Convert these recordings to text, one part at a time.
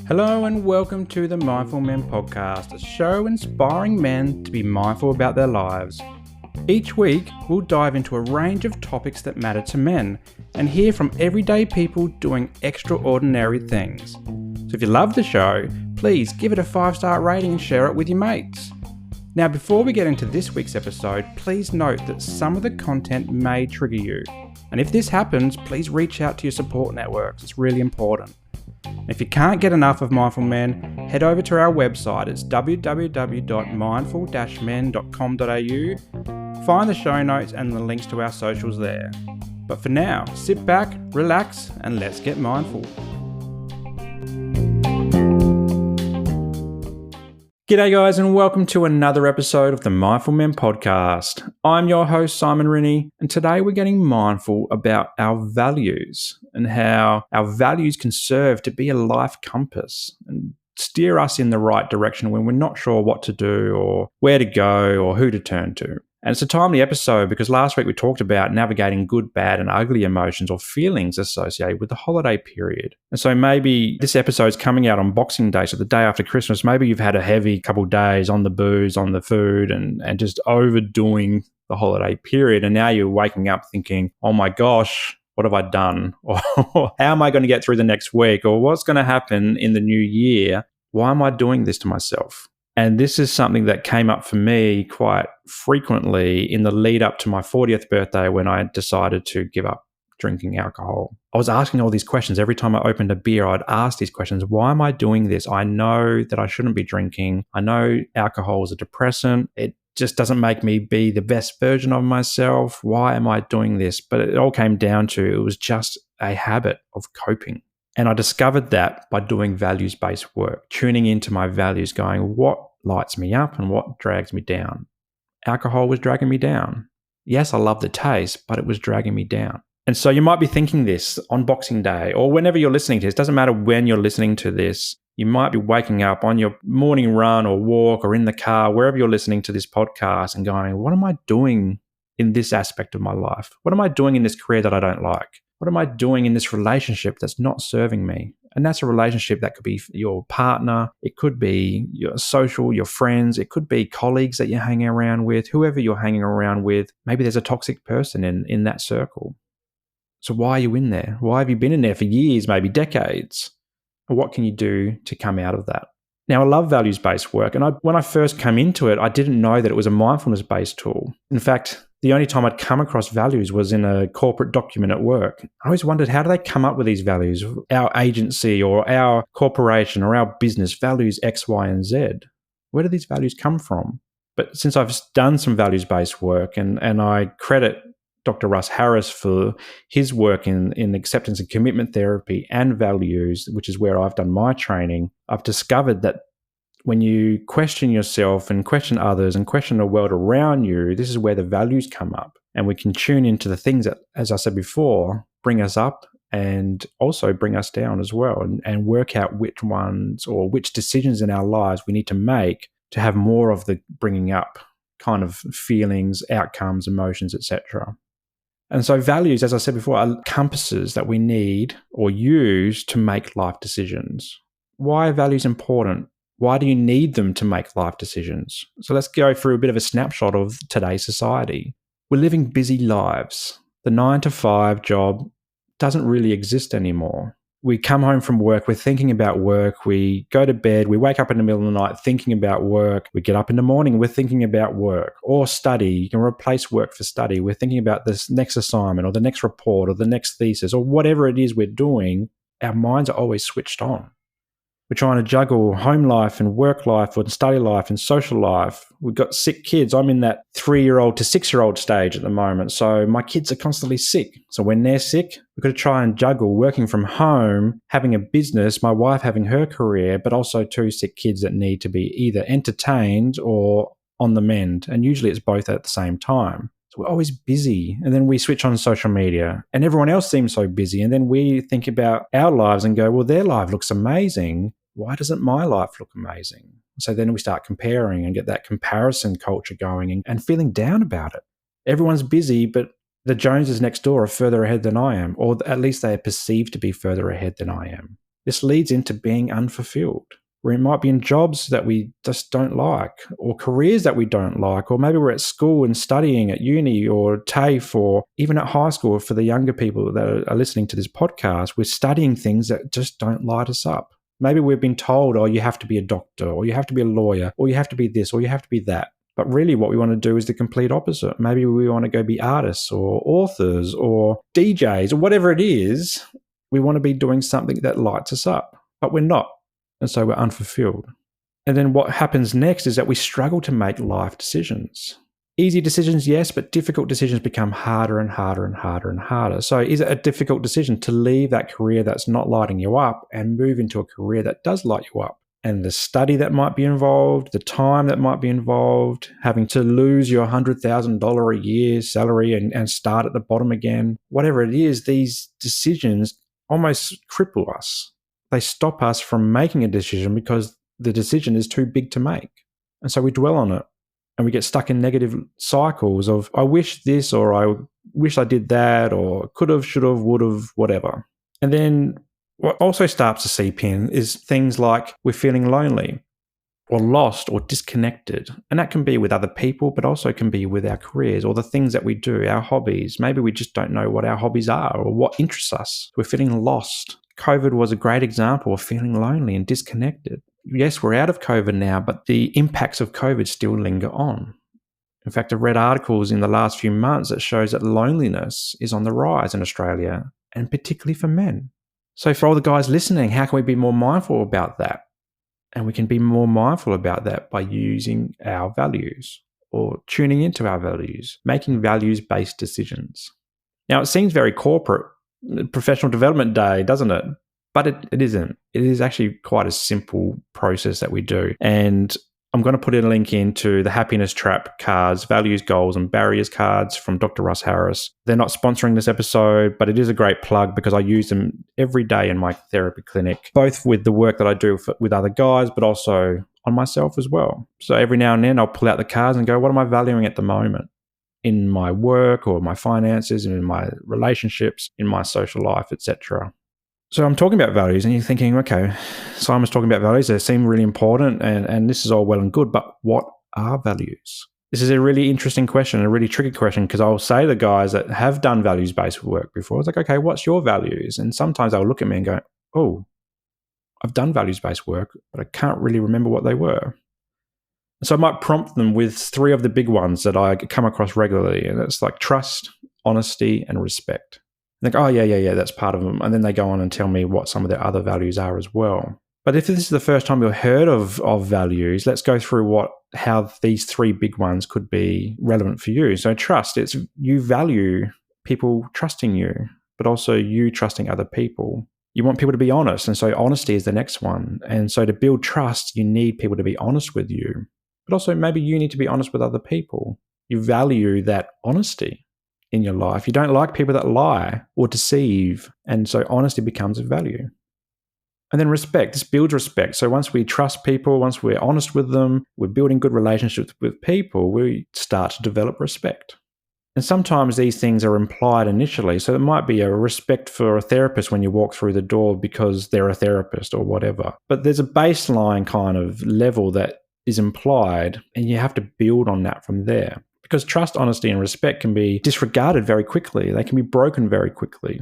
Hello and welcome to the Mindful Men podcast, a show inspiring men to be mindful about their lives. Each week, we'll dive into a range of topics that matter to men and hear from everyday people doing extraordinary things. So if you love the show, please give it a 5-star rating and share it with your mates. Now, before we get into this week's episode, please note that some of the content may trigger you. And if this happens, please reach out to your support networks. It's really important. If you can't get enough of Mindful Men, head over to our website. It's www.mindful-men.com.au. Find the show notes and the links to our socials there. But for now, sit back, relax, and let's get mindful. G'day guys, and welcome to another episode of the Mindful Men podcast. I'm your host, Simon Rinnie, and today we're getting mindful about our values and how our values can serve to be a life compass and steer us in the right direction when we're not sure what to do or where to go or who to turn to. And it's a timely episode because last week we talked about navigating good, bad, and ugly emotions or feelings associated with the holiday period. And so maybe this episode's coming out on Boxing Day, so the day after Christmas. Maybe you've had a heavy couple of days on the booze, on the food, and just overdoing the holiday period. And now you're waking up thinking, oh my gosh, what have I done? Or how am I going to get through the next week? Or what's going to happen in the new year? Why am I doing this to myself? And this is something that came up for me quite frequently in the lead up to my 40th birthday when I decided to give up drinking alcohol. I was asking all these questions. Every time I opened a beer, I'd ask these questions. Why am I doing this? I know that I shouldn't be drinking. I know alcohol is a depressant. It just doesn't make me be the best version of myself. Why am I doing this? But it all came down to it was just a habit of coping. And I discovered that by doing values-based work, tuning into my values, going, what lights me up and what drags me down? Alcohol was dragging me down. Yes, I love the taste, but it was dragging me down. And so you might be thinking this on Boxing Day or whenever you're listening to this. It doesn't matter when you're listening to this. You might be waking up on your morning run or walk or in the car, wherever you're listening to this podcast and going, what am I doing in this aspect of my life? What am I doing in this career that I don't like? What am I doing in this relationship that's not serving me? And that's a relationship that could be your partner. It could be your social, your friends. It could be colleagues that you're hanging around with, whoever you're hanging around with. Maybe there's a toxic person in that circle. So why are you in there? Why have you been in there for years, maybe decades? And what can you do to come out of that? Now, I love values-based work. And when I first came into it, I didn't know that it was a mindfulness-based tool. In fact, the only time I'd come across values was in a corporate document at work. I always wondered, how do they come up with these values? Our agency or our corporation or our business values X, Y, and Z. Where do these values come from? But since I've done some values-based work, and I credit Dr. Russ Harris for his work in acceptance and commitment therapy and values, which is where I've done my training, I've discovered that when you question yourself and question others and question the world around you, this is where the values come up. And we can tune into the things that, as I said before, bring us up and also bring us down as well, and work out which ones or which decisions in our lives we need to make to have more of the bringing up kind of feelings, outcomes, emotions, etc. And so values, as I said before, are compasses that we need or use to make life decisions. Why are values important? Why do you need them to make life decisions? So let's go through a bit of a snapshot of today's society. We're living busy lives. The 9-to-5 job doesn't really exist anymore. We come home from work, we're thinking about work, we go to bed, we wake up in the middle of the night thinking about work, we get up in the morning, we're thinking about work or study. You can replace work for study. We're thinking about this next assignment or the next report or the next thesis or whatever it is we're doing. Our minds are always switched on. We're trying to juggle home life and work life and study life and social life. We've got sick kids. I'm in that 3-year-old to 6-year-old stage at the moment. So my kids are constantly sick. So when they're sick, we've got to try and juggle working from home, having a business, my wife having her career, but also 2 sick kids that need to be either entertained or on the mend. And usually it's both at the same time. So we're always busy. And then we switch on social media and everyone else seems so busy. And then we think about our lives and go, well, their life looks amazing. Why doesn't my life look amazing? So then we start comparing and get that comparison culture going and feeling down about it. Everyone's busy, but The Joneses next door are further ahead than I am, or at least they are perceived to be further ahead than I am. This leads into being unfulfilled. We might be in jobs that we just don't like, or careers that we don't like, or maybe we're at school and studying at uni or TAFE, or even at high school. For the younger people that are listening to this podcast, we're studying things that just don't light us up. Maybe we've been told, oh, you have to be a doctor, or you have to be a lawyer, or you have to be this, or you have to be that. But really what we want to do is the complete opposite. Maybe we want to go be artists or authors or DJs or whatever it is. We want to be doing something that lights us up, but we're not. And so we're unfulfilled. And then what happens next is that we struggle to make life decisions. Easy decisions, yes, but difficult decisions become harder and harder and harder and harder. So is it a difficult decision to leave that career that's not lighting you up and move into a career that does light you up? And the study that might be involved, the time that might be involved, having to lose your $100,000 a year salary and start at the bottom again, whatever it is, these decisions almost cripple us. They stop us from making a decision because the decision is too big to make. And so we dwell on it and we get stuck in negative cycles of, I wish this, or I wish I did that, or could have, should have, would have, whatever. And then what also starts to seep in is things like we're feeling lonely or lost or disconnected. And that can be with other people, but also can be with our careers or the things that we do, our hobbies. Maybe we just don't know what our hobbies are or what interests us. We're feeling lost. COVID was a great example of feeling lonely and disconnected. Yes, we're out of COVID now, but the impacts of COVID still linger on. In fact, I've read articles in the last few months that shows that loneliness is on the rise in Australia, and particularly for men. So for all the guys listening, how can we be more mindful about that? And we can be more mindful about that by using our values or tuning into our values, making values-based decisions. Now, it seems very corporate, professional development day, doesn't it? But it isn't. It is actually quite a simple process that we do. And I'm going to put in a link into the Happiness Trap cards, values, goals, and barriers cards from Dr. Russ Harris. They're not sponsoring this episode, but it is a great plug because I use them every day in my therapy clinic, both with the work that I do with other guys, but also on myself as well. So every now and then I'll pull out the cards and go, what am I valuing at the moment in my work or my finances and in my relationships, in my social life, etc. So I'm talking about values and you're thinking, okay, Simon's talking about values. They seem really important and this is all well and good, but what are values? This is a really interesting question, a really tricky question, because I'll say to guys that have done values-based work before, it's like, okay, what's your values? And sometimes they'll look at me and go, oh, I've done values-based work, but I can't really remember what they were. So I might prompt them with 3 of the big ones that I come across regularly. And it's like trust, honesty, and respect. Like, oh, yeah, that's part of them. And then they go on and tell me what some of their other values are as well. But if this is the first time you've heard of values, let's go through how these 3 big ones could be relevant for you. So trust, it's you value people trusting you, but also you trusting other people. You want people to be honest. And so honesty is the next one. And so to build trust, you need people to be honest with you. But also maybe you need to be honest with other people. You value that honesty in your life. You don't like people that lie or deceive. And so honesty becomes a value. And then respect. This builds respect. So once we trust people, once we're honest with them, we're building good relationships with people, we start to develop respect. And sometimes these things are implied initially. So it might be a respect for a therapist when you walk through the door because they're a therapist or whatever. But there's a baseline kind of level that is implied, and you have to build on that from there. Because trust, honesty, and respect can be disregarded very quickly. They can be broken very quickly.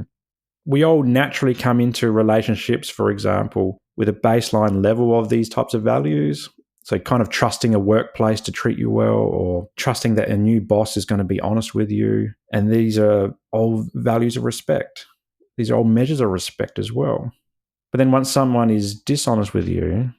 We all naturally come into relationships, for example, with a baseline level of these types of values. So kind of trusting a workplace to treat you well, or trusting that a new boss is going to be honest with you. And these are all values of respect. These are all measures of respect as well. But then once someone is dishonest with you,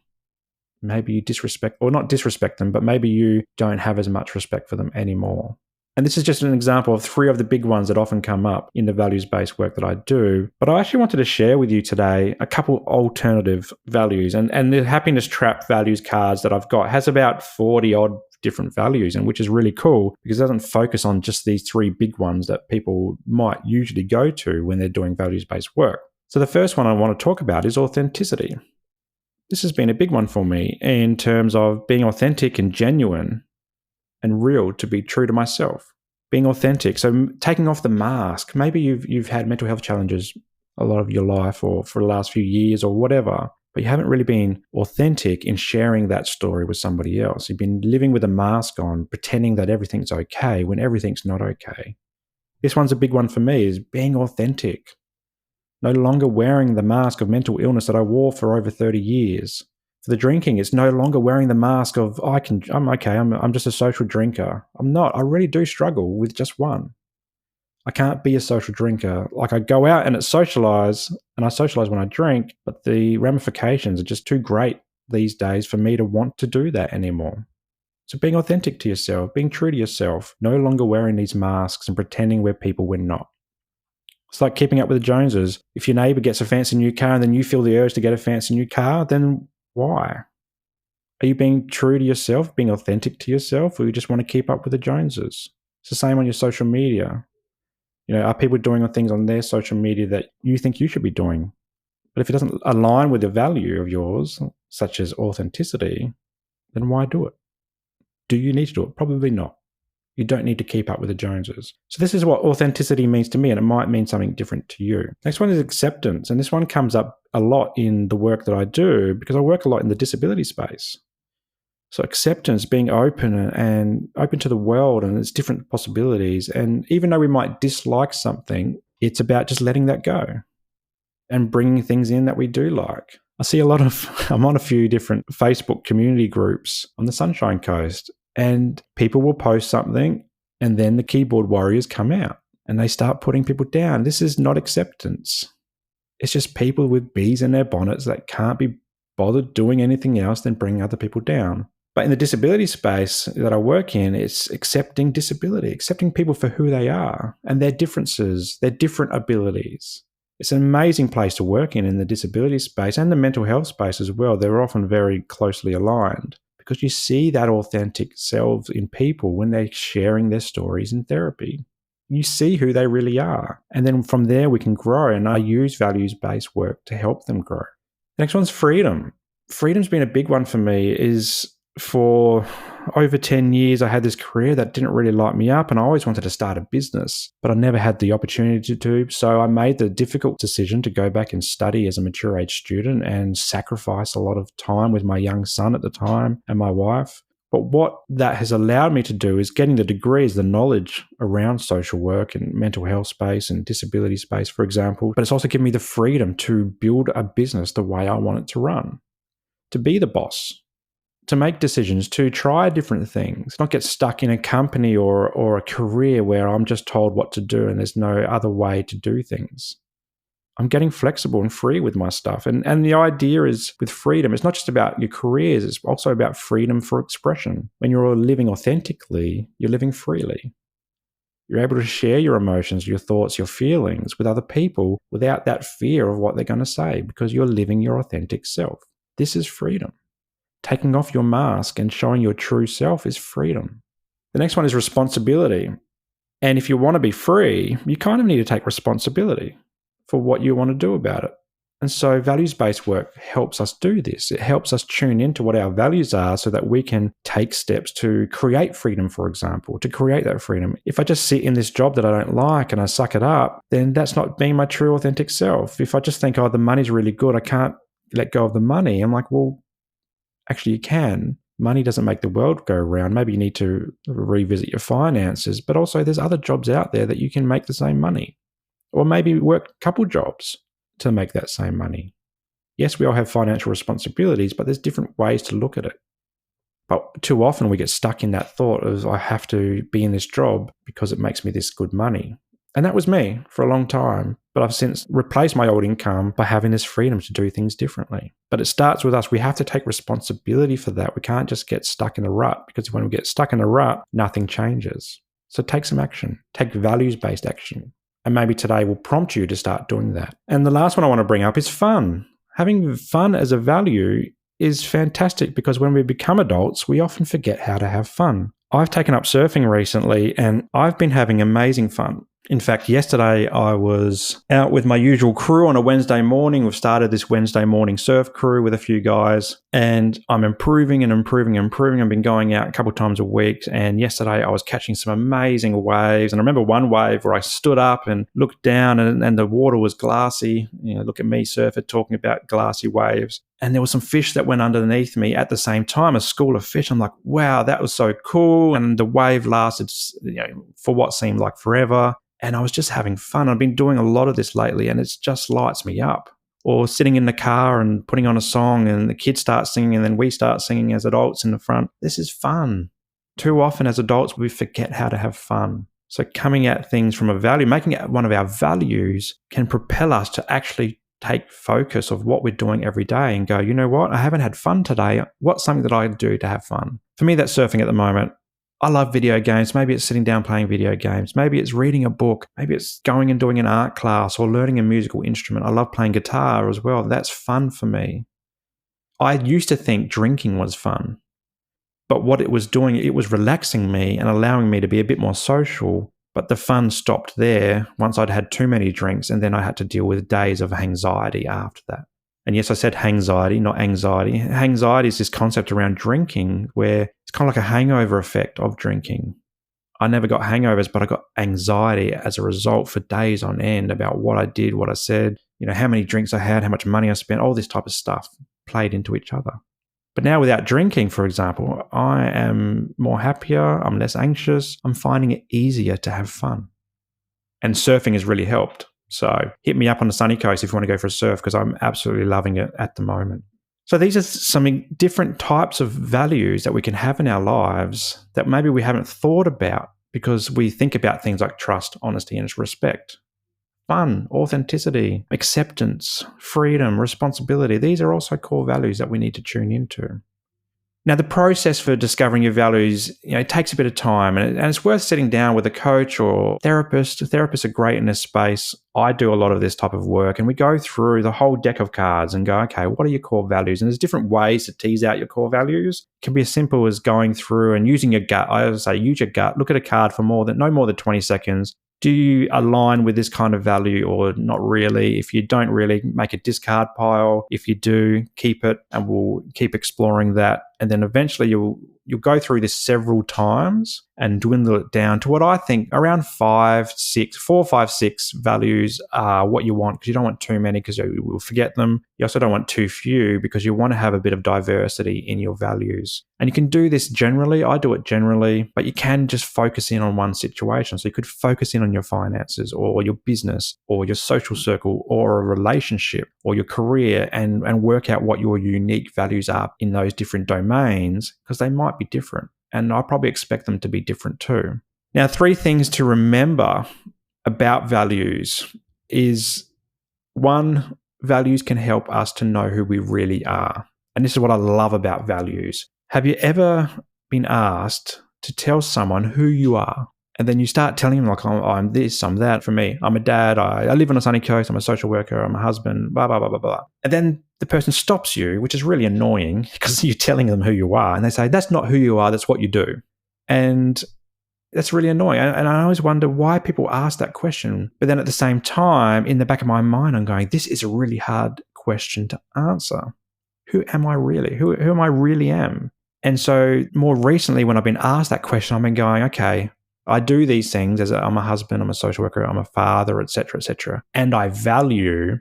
maybe you disrespect, or not disrespect them, but maybe you don't have as much respect for them anymore. And this is just an example of 3 of the big ones that often come up in the values-based work that I do. But I actually wanted to share with you today a couple alternative values. And the Happiness Trap values cards that I've got has about 40 odd different values, and which is really cool because it doesn't focus on just these 3 big ones that people might usually go to when they're doing values-based work. So the first one I want to talk about is authenticity. This has been a big one for me in terms of being authentic and genuine and real, to be true to myself. being authentic. So taking off the mask. Maybe you've had mental health challenges a lot of your life or for the last few years or whatever, but you haven't really been authentic in sharing that story with somebody else. You've been living with a mask on, pretending that everything's okay when everything's not okay. This one's a big one for me, is being authentic. No longer wearing the mask of mental illness that I wore for over 30 years. For the drinking, it's no longer wearing the mask of, I'm okay, I'm just a social drinker. I'm not. I really do struggle with just one. I can't be a social drinker. Like, I go out and I socialize when I drink, but the ramifications are just too great these days for me to want to do that anymore. So being authentic to yourself, being true to yourself, no longer wearing these masks and pretending we're people we're not. It's like keeping up with the Joneses. If your neighbor gets a fancy new car and then you feel the urge to get a fancy new car, then why? Are you being true to yourself, being authentic to yourself, or you just want to keep up with the Joneses? It's the same on your social media. Are people doing things on their social media that you think you should be doing? But if it doesn't align with a value of yours, such as authenticity, then why do it? Do you need to do it? Probably not. You don't need to keep up with the Joneses. So this is what authenticity means to me, and it might mean something different to you. Next one is acceptance. And this one comes up a lot in the work that I do because I work a lot in the disability space. So acceptance, being open and open to the world and its different possibilities. And even though we might dislike something, it's about just letting that go and bringing things in that we do like. I'm on a few different Facebook community groups on the Sunshine Coast, and people will post something and then the keyboard warriors come out and they start putting people down. This is not acceptance. It's just people with bees in their bonnets that can't be bothered doing anything else than bring other people down. But in the disability space that I work in, it's accepting disability, accepting people for who they are and their differences, their different abilities. It's an amazing place to work in the disability space and the mental health space as well. They're often very closely aligned because you see that authentic selves in people when they're sharing their stories in therapy. You see who they really are. And then from there, we can grow. And I use values-based work to help them grow. The next one's freedom. Freedom's been a big one for me. Is for over 10 years, I had this career that didn't really light me up, and I always wanted to start a business, but I never had the opportunity to do. So I made the difficult decision to go back and study as a mature age student and sacrifice a lot of time with my young son at the time and my wife. But what that has allowed me to do is getting the degrees, the knowledge around social work and mental health space and disability space, for example. But it's also given me the freedom to build a business the way I want it to run, to be the boss, to make decisions, to try different things, not get stuck in a company or a career where I'm just told what to do and there's no other way to do things. I'm getting flexible and free with my stuff. And the idea is with freedom, it's not just about your careers, it's also about freedom for expression. When you're living authentically, you're living freely. You're able to share your emotions, your thoughts, your feelings with other people without that fear of what they're going to say because you're living your authentic self. This is freedom. Taking off your mask and showing your true self is freedom. The next one is responsibility. And if you want to be free, you kind of need to take responsibility for what you want to do about it. And so values-based work helps us do this. It helps us tune into what our values are so that we can take steps to create freedom, for example, to create that freedom. If I just sit in this job that I don't like and I suck it up, then that's not being my true authentic self. If I just think, the money's really good, I can't let go of the money, I'm like, well, actually, you can. Money doesn't make the world go round. Maybe you need to revisit your finances, but also there's other jobs out there that you can make the same money. Or maybe work a couple jobs to make that same money. Yes, we all have financial responsibilities, but there's different ways to look at it. But too often we get stuck in that thought of, I have to be in this job because it makes me this good money. And that was me for a long time, but I've since replaced my old income by having this freedom to do things differently. But it starts with us. We have to take responsibility for that. We can't just get stuck in a rut, because when we get stuck in a rut, nothing changes. So take some action, take values-based action. And maybe today will prompt you to start doing that. And the last one I want to bring up is fun. Having fun as a value is fantastic because when we become adults, we often forget how to have fun. I've taken up surfing recently and I've been having amazing fun. In fact, yesterday I was out with my usual crew on a Wednesday morning. We've started this Wednesday morning surf crew with a few guys, and I'm improving and improving and improving. I've been going out a couple of times a week, and yesterday I was catching some amazing waves. And I remember one wave where I stood up and looked down and the water was glassy. Look at me, surfer, talking about glassy waves. And there was some fish that went underneath me at the same time, a school of fish. I'm like, wow, that was so cool. And the wave lasted, for what seemed like forever. And I was just having fun. I've been doing a lot of this lately, and it just lights me up. Or sitting in the car and putting on a song, and the kids start singing, and then we start singing as adults in the front. This is fun. Too often as adults, we forget how to have fun. So coming at things from a value, making it one of our values, can propel us to actually take focus of what we're doing every day and go, you know what? I haven't had fun today. What's something that I do to have fun? For me, that's surfing at the moment. I love video games. Maybe it's sitting down playing video games. Maybe it's reading a book. Maybe it's going and doing an art class or learning a musical instrument. I love playing guitar as well. That's fun for me. I used to think drinking was fun, but what it was doing, it was relaxing me and allowing me to be a bit more social. But the fun stopped there once I'd had too many drinks, and then I had to deal with days of anxiety after that. And yes, I said anxiety, not anxiety. Anxiety is this concept around drinking where it's kind of like a hangover effect of drinking. I never got hangovers, but I got anxiety as a result for days on end about what I did, what I said, how many drinks I had, how much money I spent, all this type of stuff played into each other. But now without drinking, for example, I am more happier, I'm less anxious, I'm finding it easier to have fun. And surfing has really helped. So hit me up on the sunny coast if you want to go for a surf, because I'm absolutely loving it at the moment. So these are some different types of values that we can have in our lives that maybe we haven't thought about because we think about things like trust, honesty, and respect. Fun, authenticity, acceptance, freedom, responsibility. These are also core values that we need to tune into. Now, the process for discovering your values, it takes a bit of time, and it's worth sitting down with a coach or therapist. Therapists are great in this space. I do a lot of this type of work, and we go through the whole deck of cards and go, okay, what are your core values? And there's different ways to tease out your core values. It can be as simple as going through and using your gut. I always say, use your gut. Look at a card for no more than 20 seconds. Do you align with this kind of value or not really? If you don't really, make a discard pile. If you do, keep it, and we'll keep exploring that. And then eventually you'll go through this several times and dwindle it down to what I think around 4, 5, 6 values are what you want, because you don't want too many because you will forget them. You also don't want too few because you want to have a bit of diversity in your values. And you can do this generally. I do it generally, but you can just focus in on one situation. So you could focus in on your finances or your business or your social circle or a relationship or your career and work out what your unique values are in those different domains, because they might be different. And I probably expect them to be different too. Now, 3 things to remember about values is 1, values can help us to know who we really are. And this is what I love about values. Have you ever been asked to tell someone who you are? And then you start telling them like, oh, I'm this, I'm that. For me, I'm a dad, I live on a sunny coast, I'm a social worker, I'm a husband, blah, blah, blah, blah, blah. And then the person stops you, which is really annoying because you're telling them who you are. And they say, that's not who you are, that's what you do. And that's really annoying. And I always wonder why people ask that question. But then at the same time, in the back of my mind, I'm going, this is a really hard question to answer. Who am I really? Who am I really am? And so more recently, when I've been asked that question, I've been going, okay, I do these things as I'm a husband, I'm a social worker, I'm a father, etc., etc. And I value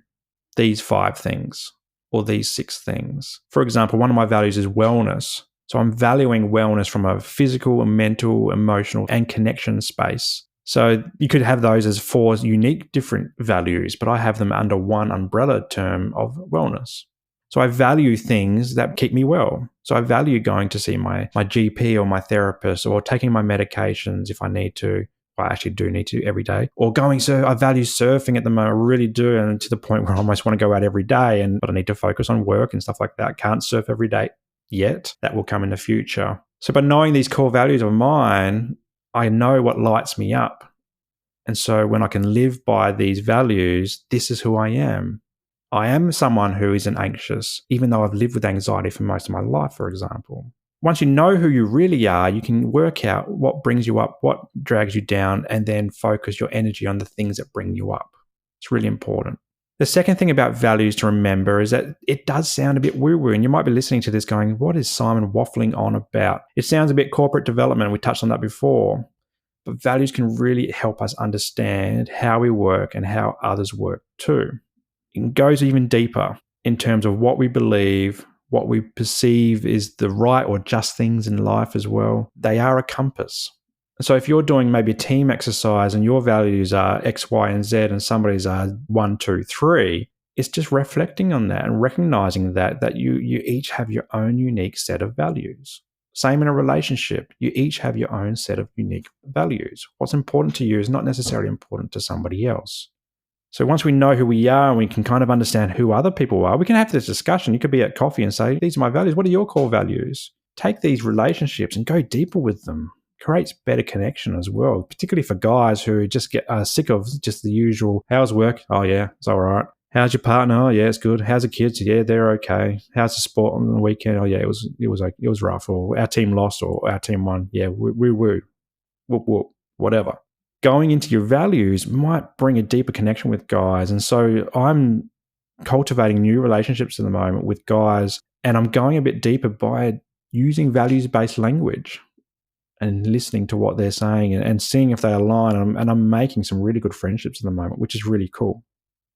these 5 things or these 6 things. For example, one of my values is wellness. So I'm valuing wellness from a physical, mental, emotional, and connection space. So you could have those as 4 unique different values, but I have them under one umbrella term of wellness. So I value things that keep me well. So I value going to see my GP or my therapist, or taking my medications if I need to. I actually do need to every day. Or I value surfing at the moment. I really do. And to the point where I almost want to go out every day, but I need to focus on work and stuff like that. Can't surf every day yet. That will come in the future. So by knowing these core values of mine, I know what lights me up. And so when I can live by these values, this is who I am. I am someone who isn't anxious, even though I've lived with anxiety for most of my life, for example. Once you know who you really are, you can work out what brings you up, what drags you down, and then focus your energy on the things that bring you up. It's really important. The second thing about values to remember is that it does sound a bit woo-woo, and you might be listening to this going, what is Simon waffling on about? It sounds a bit corporate development. We touched on that before. But values can really help us understand how we work and how others work too. It goes even deeper in terms of what we believe, what we perceive is the right or just things in life as well. They are a compass. So if you're doing maybe a team exercise and your values are X, Y, and Z and somebody's are 1, 2, 3, it's just reflecting on that and recognizing that you each have your own unique set of values. Same in a relationship. You each have your own set of unique values. What's important to you is not necessarily important to somebody else. So once we know who we are and we can kind of understand who other people are, we can have this discussion. You could be at coffee and say, these are my values. What are your core values? Take these relationships and go deeper with them. Creates better connection as well, particularly for guys who just get sick of just the usual, how's work? Oh yeah, it's all right. How's your partner? Oh yeah, it's good. How's the kids? Yeah, they're okay. How's the sport on the weekend? Oh yeah, it was rough. Or our team lost, or our team won. Yeah, woo, whoop, whoop, whatever. Going into your values might bring a deeper connection with guys. And so I'm cultivating new relationships at the moment with guys, and I'm going a bit deeper by using values-based language and listening to what they're saying and seeing if they align. And I'm making some really good friendships at the moment, which is really cool.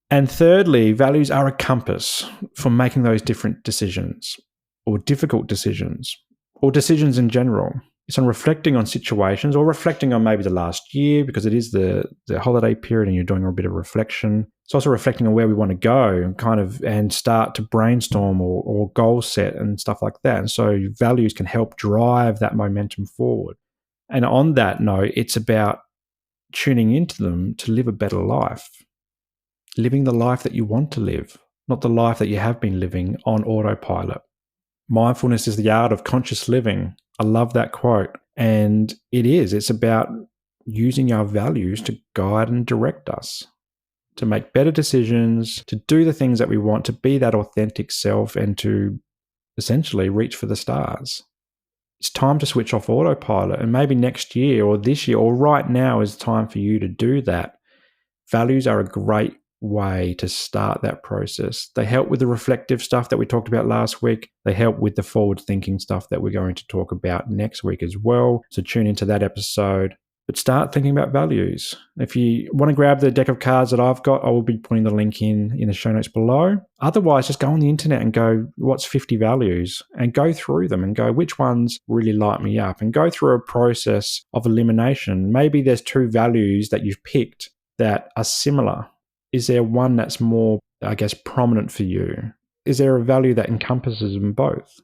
And thirdly, values are a compass for making those different decisions or difficult decisions or decisions in general. It's on reflecting on situations or reflecting on maybe the last year, because it is the holiday period and you're doing a bit of reflection. It's also reflecting on where we want to go and start to brainstorm or goal set and stuff like that. And so values can help drive that momentum forward. And on that note, it's about tuning into them to live a better life, living the life that you want to live, not the life that you have been living on autopilot. Mindfulness is the art of conscious living. I love that quote. And it's about using our values to guide and direct us, to make better decisions, to do the things that we want, to be that authentic self, and to essentially reach for the stars. It's time to switch off autopilot. And maybe next year or this year or right now is time for you to do that. Values are a great way to start that process. They help with the reflective stuff that we talked about last week. They help with the forward thinking stuff that we're going to talk about next week as well. So tune into that episode. But start thinking about values. If you want to grab the deck of cards that I've got, I will be putting the link in the show notes below. Otherwise, just go on the internet and go, what's 50 values? And go through them and go, which ones really light me up? And go through a process of elimination. Maybe there's 2 values that you've picked that are similar. Is there one that's more, prominent for you? Is there a value that encompasses them both?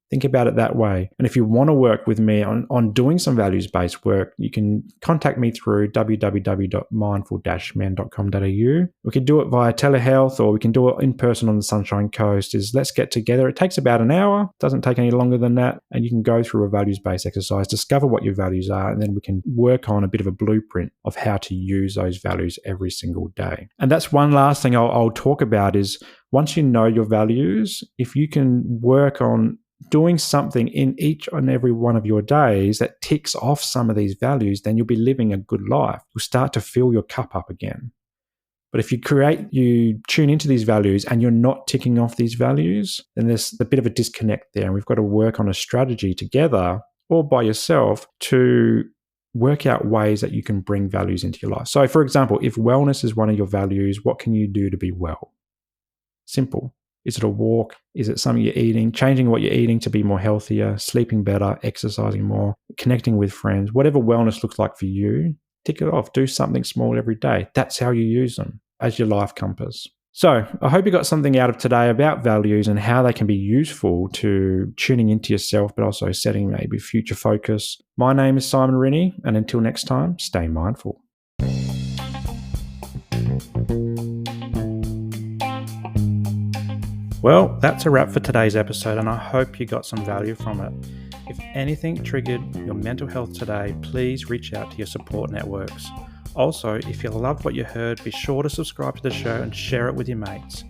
Think about it that way. And if you want to work with me on doing some values-based work, you can contact me through www.mindful-men.com.au. We can do it via telehealth, or we can do it in person on the Sunshine Coast. Let's get together. It takes about an hour. It doesn't take any longer than that. And you can go through a values-based exercise, discover what your values are, and then we can work on a bit of a blueprint of how to use those values every single day. And that's one last thing I'll talk about is once you know your values, if you can work on doing something in each and every one of your days that ticks off some of these values, then you'll be living a good life. You'll start to fill your cup up again. But if you tune into these values and you're not ticking off these values, then there's a bit of a disconnect there. And we've got to work on a strategy together or by yourself to work out ways that you can bring values into your life. So for example, if wellness is one of your values, what can you do to be well? Simple. Is it a walk? Is it something you're eating? Changing what you're eating to be more healthier, sleeping better, exercising more, connecting with friends, whatever wellness looks like for you, tick it off. Do something small every day. That's how you use them as your life compass. So I hope you got something out of today about values and how they can be useful to tuning into yourself, but also setting maybe future focus. My name is Simon Rinnie, and until next time, stay mindful. Well, that's a wrap for today's episode, and I hope you got some value from it. If anything triggered your mental health today, please reach out to your support networks. Also, if you loved what you heard, be sure to subscribe to the show and share it with your mates.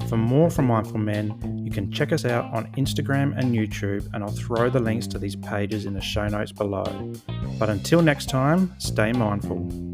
For more from Mindful Men, you can check us out on Instagram and YouTube, and I'll throw the links to these pages in the show notes below. But until next time, stay mindful.